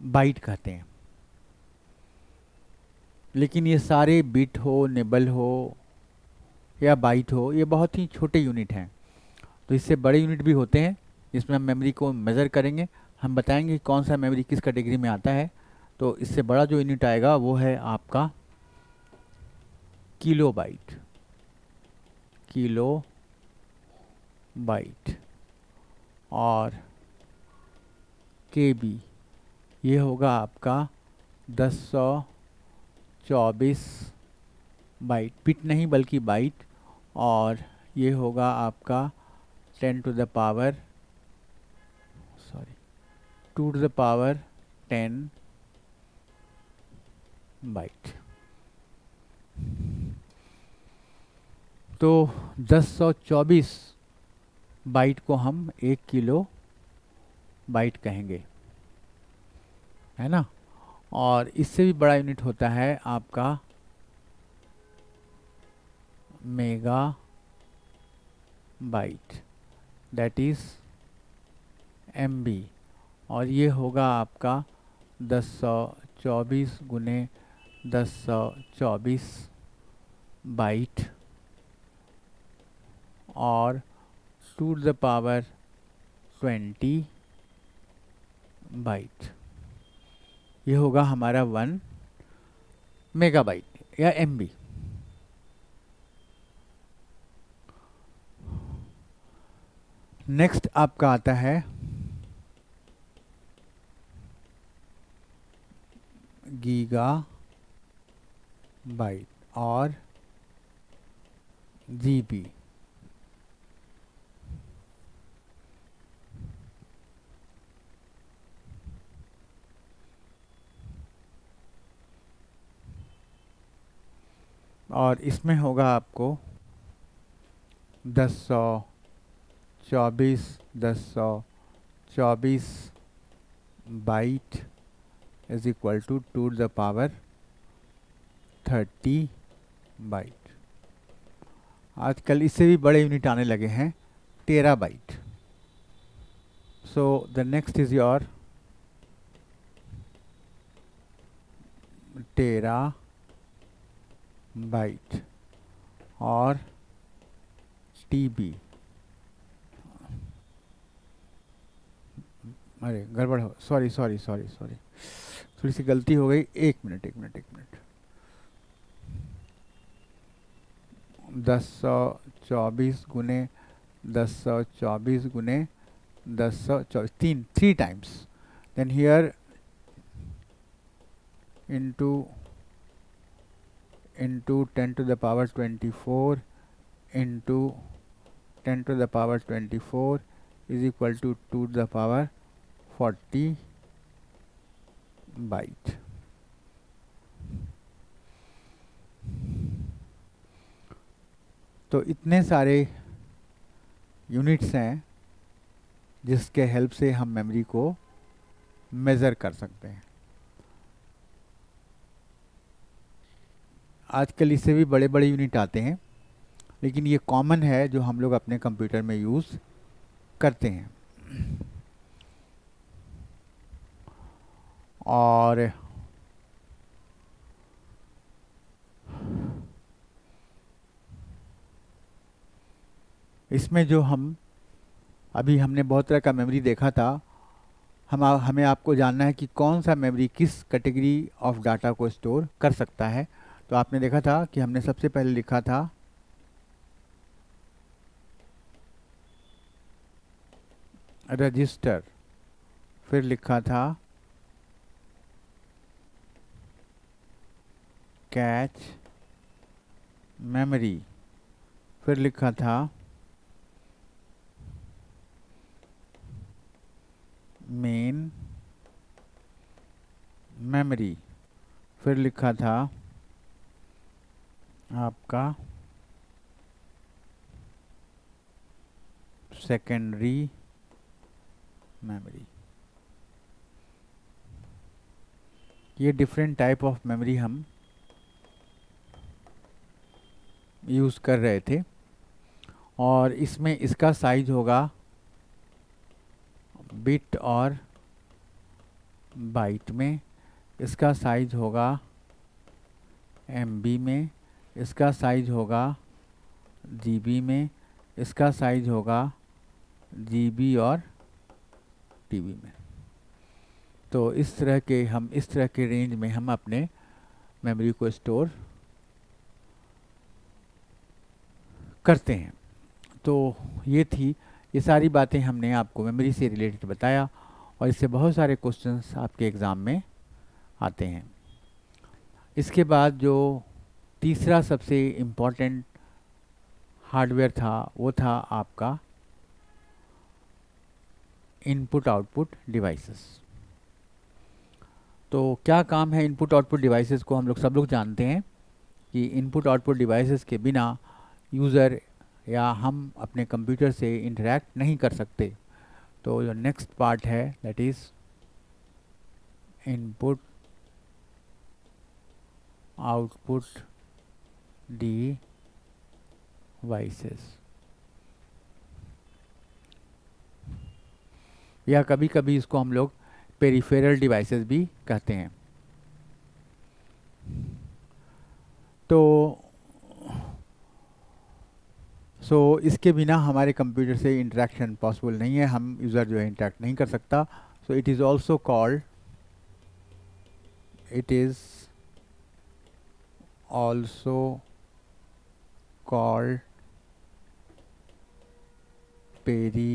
बाइट कहते हैं। लेकिन ये सारे बिट हो, निबल हो या बाइट हो, ये बहुत ही छोटे यूनिट हैं। तो इससे बड़े यूनिट भी होते हैं जिसमें हम मेमोरी को मेज़र करेंगे। हम बताएंगे कौन सा मेमोरी किस कैटेगरी में आता है। तो इससे बड़ा जो यूनिट आएगा वो है आपका किलो बाइट। किलो बाइट और केबी ये होगा आपका 1024 बाइट। बिट नहीं बल्कि बाइट। और ये होगा आपका 10 to the power 2 to the power 10 byte. तो 1024 बाइट को हम 1 किलो बाइट कहेंगे, है ना। और इससे भी बड़ा यूनिट होता है आपका mega bite, that is MB। और ये होगा आपका 1024 गुने 1024 बाइट और 2 टू द पावर 20 बाइट। ये होगा हमारा 1 मेगाबाइट या एमबी। नेक्स्ट आपका आता है गीगा बाइट और जीबी। और इसमें होगा आपको 1024 byte is equal to 2 to the power 30 byte. आजकल इससे भी बड़े यूनिट आने लगे हैं, terabyte. So the next is your terabyte और टीबी। अरे गड़बड़ हो, सॉरी सॉरी सॉरी सॉरी, थोड़ी सी गलती हो गई। एक मिनट 1024 गुने 1024 गुने 1024, three times, then here into 10 to the power 24 into 10 to the power 24 is equal to 2 to the power 40 byte. तो इतने सारे यूनिट्स हैं जिसके हेल्प से हम मेमोरी को मेज़र कर सकते हैं। आजकल इससे भी बड़े बड़े यूनिट आते हैं, लेकिन ये कॉमन है जो हम लोग अपने कंप्यूटर में यूज़ करते हैं। और इसमें जो हमने बहुत तरह का मेमोरी देखा था। हमें आपको जानना है कि कौन सा मेमोरी किस कैटेगरी ऑफ डाटा को स्टोर कर सकता है। तो आपने देखा था कि हमने सबसे पहले लिखा था रजिस्टर, फिर लिखा था कैच मेमोरी, फिर लिखा था मेन मेमोरी, फिर लिखा था आपका सेकेंडरी मेमोरी। ये डिफरेंट टाइप ऑफ मेमोरी हम यूज़ कर रहे थे। और इसमें इसका साइज होगा बिट और बाइट में, इसका साइज होगा एमबी में, इसका साइज होगा जीबी में, इसका साइज होगा जीबी और टीबी में। तो इस तरह के रेंज में हम अपने मेमोरी को स्टोर करते हैं। तो ये सारी बातें हमने आपको मेमोरी से रिलेटेड बताया, और इससे बहुत सारे क्वेश्चंस आपके एग्ज़ाम में आते हैं। इसके बाद जो तीसरा सबसे इम्पोर्टेंट हार्डवेयर था वो था आपका इनपुट आउटपुट डिवाइसेस। तो क्या काम है इनपुट आउटपुट डिवाइसेस को, हम लोग सब लोग जानते हैं कि इनपुट आउटपुट डिवाइसेस के बिना यूज़र या हम अपने कंप्यूटर से इंटरैक्ट नहीं कर सकते। तो जो नेक्स्ट पार्ट है that is input output devices, या कभी कभी इसको हम लोग पेरिफेरल डिवाइसेस भी कहते हैं। तो इसके बिना हमारे कंप्यूटर से इंटरेक्शन पॉसिबल नहीं है, हम यूज़र जो है इंटरेक्ट नहीं कर सकता। सो it is also called peripheral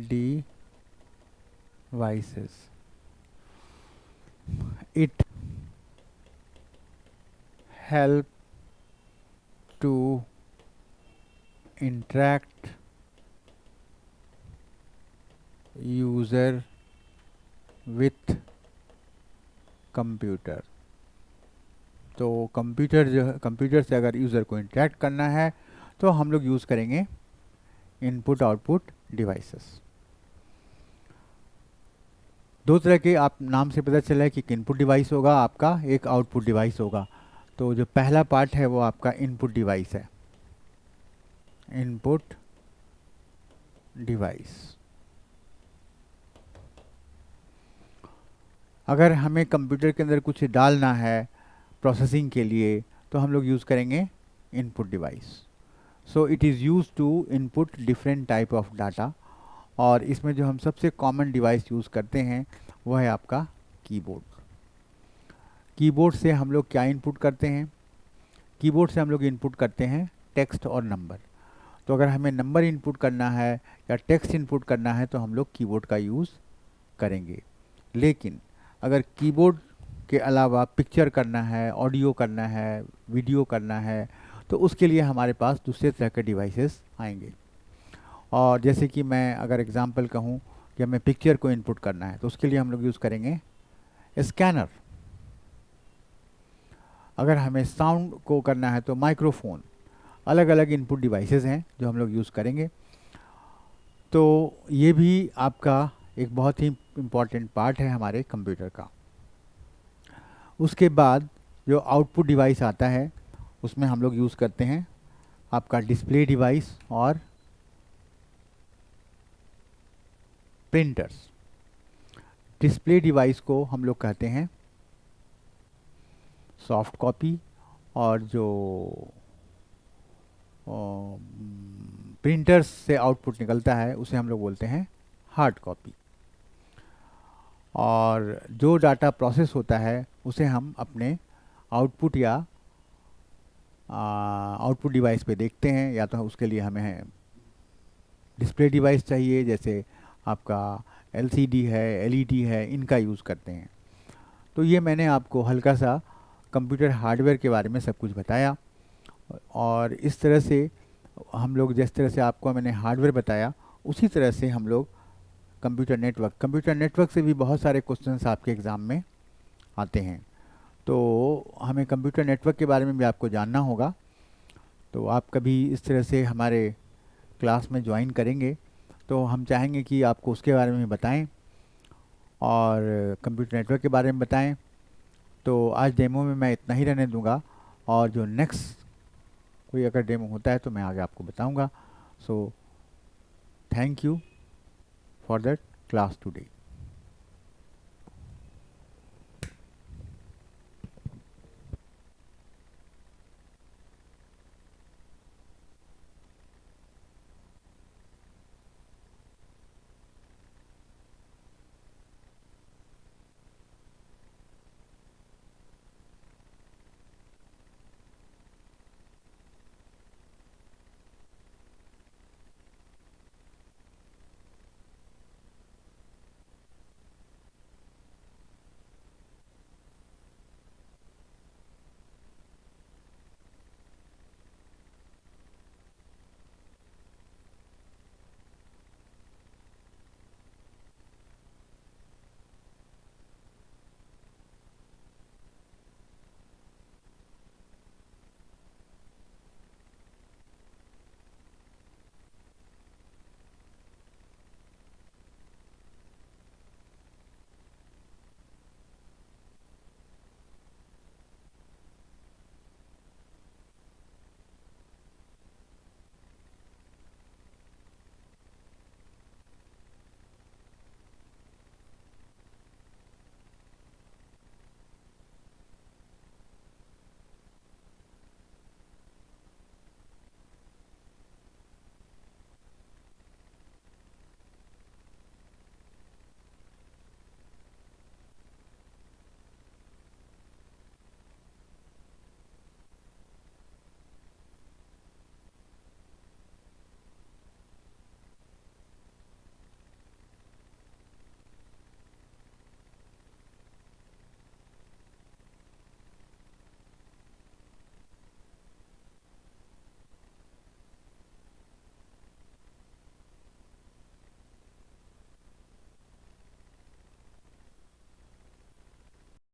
devices. It help to interact user with computer. तो कंप्यूटर से अगर यूज़र को इंटरेक्ट करना है तो हम लोग यूज़ करेंगे इनपुट आउटपुट डिवाइसेस। दो तरह के, आप नाम से पता चला है कि एक इनपुट डिवाइस होगा आपका, एक आउटपुट डिवाइस होगा। तो जो पहला पार्ट है वो आपका इनपुट डिवाइस है, इनपुट डिवाइस। अगर हमें कंप्यूटर के अंदर कुछ डालना है प्रोसेसिंग के लिए तो हम लोग यूज़ करेंगे input device. So it is use to input different type of data. और इसमें जो हम सबसे कॉमन डिवाइस यूज़ करते हैं वो है आपका कीबोर्ड। कीबोर्ड से हम लोग क्या इनपुट करते हैं? कीबोर्ड से हम लोग इनपुट करते हैं टेक्स्ट और नंबर। तो अगर हमें नंबर इनपुट करना है या टेक्स्ट इनपुट करना है तो हम लोग कीबोर्ड का यूज़ करेंगे। लेकिन अगर कीबोर्ड के अलावा पिक्चर करना है, ऑडियो करना है, वीडियो करना है, तो उसके लिए हमारे पास दूसरे तरह के डिवाइसेस आएंगे। और जैसे कि मैं अगर एग्जांपल कहूँ कि हमें पिक्चर को इनपुट करना है तो उसके लिए हम लोग यूज़ करेंगे स्कैनर। अगर हमें साउंड को करना है तो माइक्रोफोन। अलग अलग इनपुट डिवाइसेस हैं जो हम लोग यूज़ करेंगे। तो ये भी आपका एक बहुत ही इम्पॉर्टेंट पार्ट है हमारे कंप्यूटर का। उसके बाद जो आउटपुट डिवाइस आता है उसमें हम लोग यूज़ करते हैं आपका डिस्प्ले डिवाइस और प्रिंटर्स। डिस्प्ले डिवाइस को हम लोग कहते हैं सॉफ्ट कॉपी, और जो प्रिंटर्स से आउटपुट निकलता है उसे हम लोग बोलते हैं हार्ड कॉपी। और जो डाटा प्रोसेस होता है उसे हम अपने आउटपुट या आउटपुट डिवाइस पे देखते हैं, या तो उसके लिए हमें डिस्प्ले डिवाइस चाहिए, जैसे आपका एलसीडी है, एलईडी है, इनका यूज़ करते हैं। तो ये मैंने आपको हल्का सा कंप्यूटर हार्डवेयर के बारे में सब कुछ बताया। और इस तरह से हम लोग, जिस तरह से आपको मैंने हार्डवेयर बताया उसी तरह से हम लोग कंप्यूटर नेटवर्क से भी बहुत सारे क्वेश्चंस आपके एग्ज़ाम में आते हैं। तो हमें कंप्यूटर नेटवर्क के बारे में भी आपको जानना होगा। तो आप कभी इस तरह से हमारे क्लास में ज्वाइन करेंगे तो हम चाहेंगे कि आपको उसके बारे में बताएं और कंप्यूटर नेटवर्क के बारे में बताएं। तो आज डेमो में मैं इतना ही रहने दूंगा, और जो नेक्स्ट कोई अगर डेमो होता है तो मैं आगे आपको बताऊंगा। So thank you for that class today.